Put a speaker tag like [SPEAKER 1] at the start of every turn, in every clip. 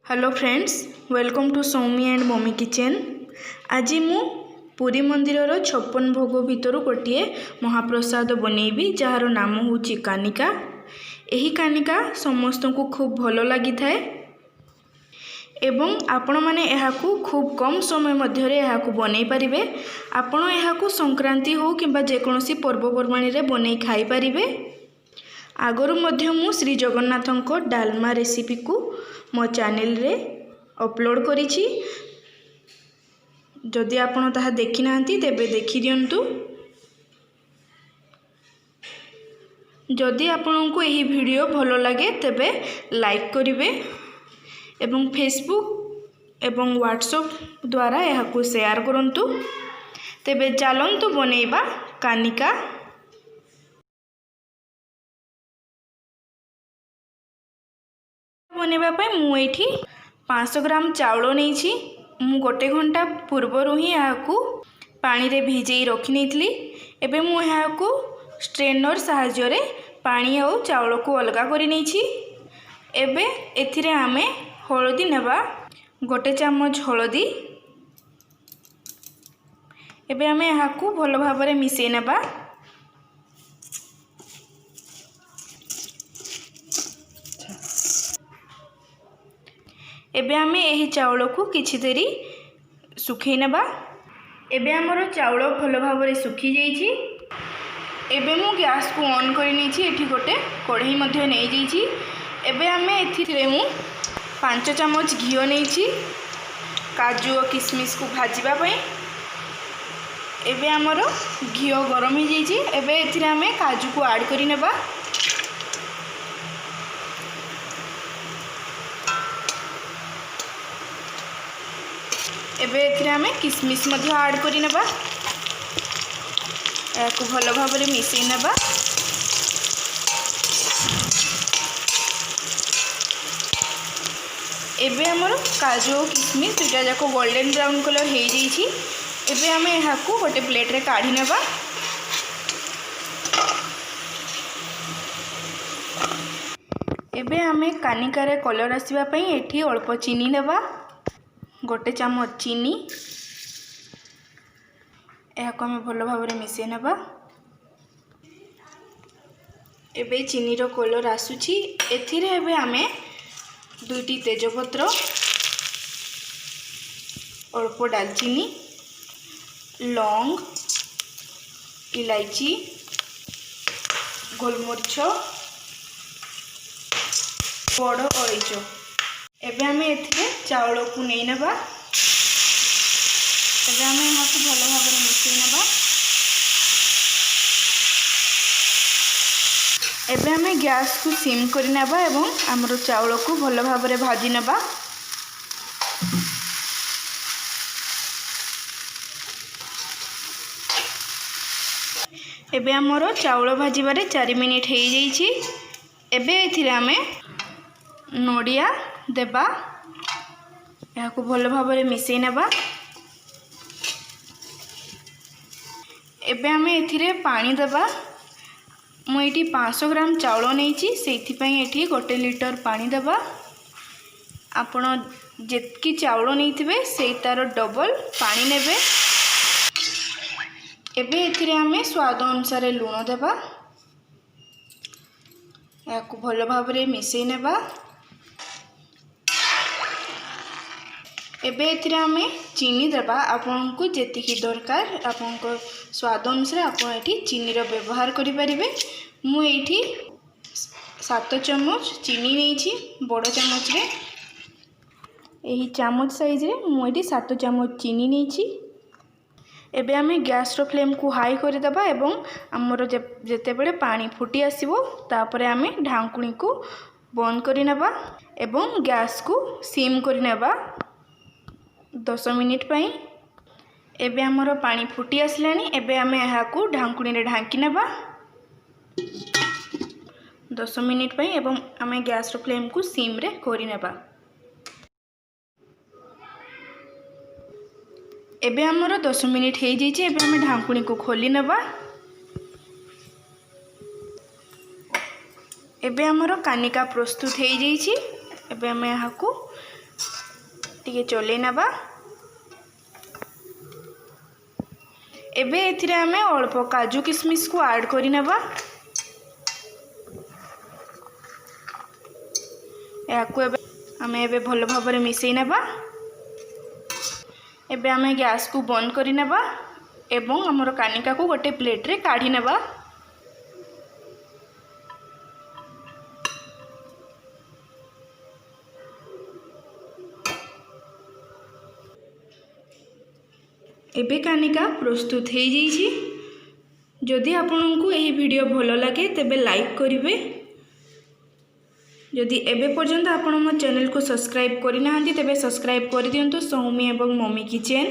[SPEAKER 1] Hello friends, welcome to Saumi and mummy kitchen. आज मु पुरी मंदिर 56 भोग भितर गोटे महाप्रसाद बनैबी जार नाम हूँ कानिका। यही कानिका समस्त को खूब भल लगी थाए एवं आपण माने एहाकू खूब कम समय मध्यरे एहाकू बनै पारिबे। आपण एहाकू संक्रांति हो किंबा जेकोसी पर्वपर्वाणी रे बनै खाई पारिबे। आगरू मध्य मु श्री जगन्नाथंको डालमा रेसिपी को मो चैनल रे अपलोड करिछि। जदि आपण ताहा देखि नांती तेबे देखि दियंतु। जदि आपनको एही वीडियो भलो लागे तेबे लाइक करिवे एवं फेसबुक एवं व्हाट्सएप द्वारा एहाकू शेयर करंतु। तेबे चलंतु बनेइबा कानिका। बनैबा पई मु एठी 500 ग्राम चाउल नैछि। मु गोटे घंटा पूर्वरु ही याकू पानी रे भिजेई रखि नेइथली। एबे मु याकू स्ट्रेनर सहाय्य रे पानी और चाउल को अलगा करि नेइछि। एबे एथिरे आमे हळदी नेबा, गोटे चम्मच हळदी। एबे आमे याकू भलो भाबरे मिसेई नेबा। एबे आमे एही चाउल को किछि देरी सुखै नेबा। एबे हमर चाउल भलो भाबरे सुखी जाइछि। एबे मु गैस को ऑन करि नेछि। एठी गोटे कढ़ई मध्ये नै जाइछि। एबे आमे एथिरे मु 5 चम्मच घिओ नेछि काजू और किशमिश को भाजिबा पई। एबे हमर घिओ गरम हो जाइछि। एबे एथिरे आमे काजू को ऐड करि नेबा। एबे एथिरे आमे किशमिश मध्ये ऐड करि नेबा। याकू भलो भाबरे मिसेई नेबा। एबे हमर काजू और किशमिश दुटा जाको गोल्डन ब्राउन कलर हो जाइछि। एबे आमे याकू गोटे प्लेट रे काढी नेबा। एबे आमे कानिका रे कलर आसीबा पई एठी अल्प चीनी नेबा, गोटे चम्मच चीनी। याको आमे भलो भाबरे मिसेई नेबा। एबे चीनी रो कलर आसुछि। एथिरे एबे आमे दुईटी तेजपत्र, अल्प दालचीनी, लौंग, इलायची, गोलमरिच, बड़ अलैच। एबे आमे एथिरे चाउल को नै नेबा। एबे आमे याकू भलो भाबरे मिसेई नेबा। एबे आमे गैस को सिम करि नेबा एवं हमरो चाउल को भलो भाबरे भाजी नेबा। एबे हमरो चाउल भाजीबारे 4 मिनिट हो जाइछि। एबे एथिरे आमे नडिया देबा। याकू भलो भाबरे मिसेई नेबा। एबे आमे एथिरे पानी देबा। मु एठी 500 ग्राम चाउल नैछि, सेथि पई एठी 1 लीटर पानी देबा। आपण जेतकी चाउल नैथिबे सेई तार डबल पानी नेबे। एबे एथिरे आमे स्वाद अनुसार लूण देबा। याकू भलो भाबरे मिसेई नेबा। एबे एथिरे आमे चीनी देबा। आपनको जेतिकी दरकार आपनको स्वाद अनुसार आपण एठी चीनी रो व्यवहार करि परिबे। मु एठी 7 चम्मच चीनी नैछि बड़ चम्मच रे। एही चम्मच साइज रे मु एठी 7 चम्मच चीनी नैछि। एबे आमे गैस रो फ्लेम को हाई करि देबा एवं हमर जेते बेले पानी फुटी आसीबो तापरे आमे ढांकुणी को बंद करि नेबा एवं गैस को सिम करि नेबा 10 मिनिट पई। एबे हमर पानी फुटी आसलानी। एबे आमे याकू ढांकुणी रे ढांकी नेबा 10 मिनिट पई एवं आमे गैस रो फ्लेम को सिम रे करि नेबा। एबे हमर 10 मिनिट हो जाइछि। एबे आमे ढांकुणी को खोली नेबा। एबे हमर कानिका प्रस्तुत हो जाइछि। एबे आमे याकू टिके चले नबा। एबे एथिरे आमे अल्प काजू किशमिश को ऐड करि नबा। याकू एबे आमे एबे भल भाबरे मिसई नबा। एबे आमे गैस को बंद करि नबा एवं हमर कानिका को गोटे प्लेट रे काढी नबा। एबे कानिका प्रस्तुत हो जाइए। जदि आपंक यही वीडियो भल लगे तेबे लाइक करिवे। जदि एबे पर्यंत आपण मो चैनल को सब्सक्राइब करना तेबे सब्सक्राइब कर दियंतु सौमी एवं mummy kitchen.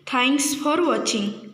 [SPEAKER 1] Thanks for watching.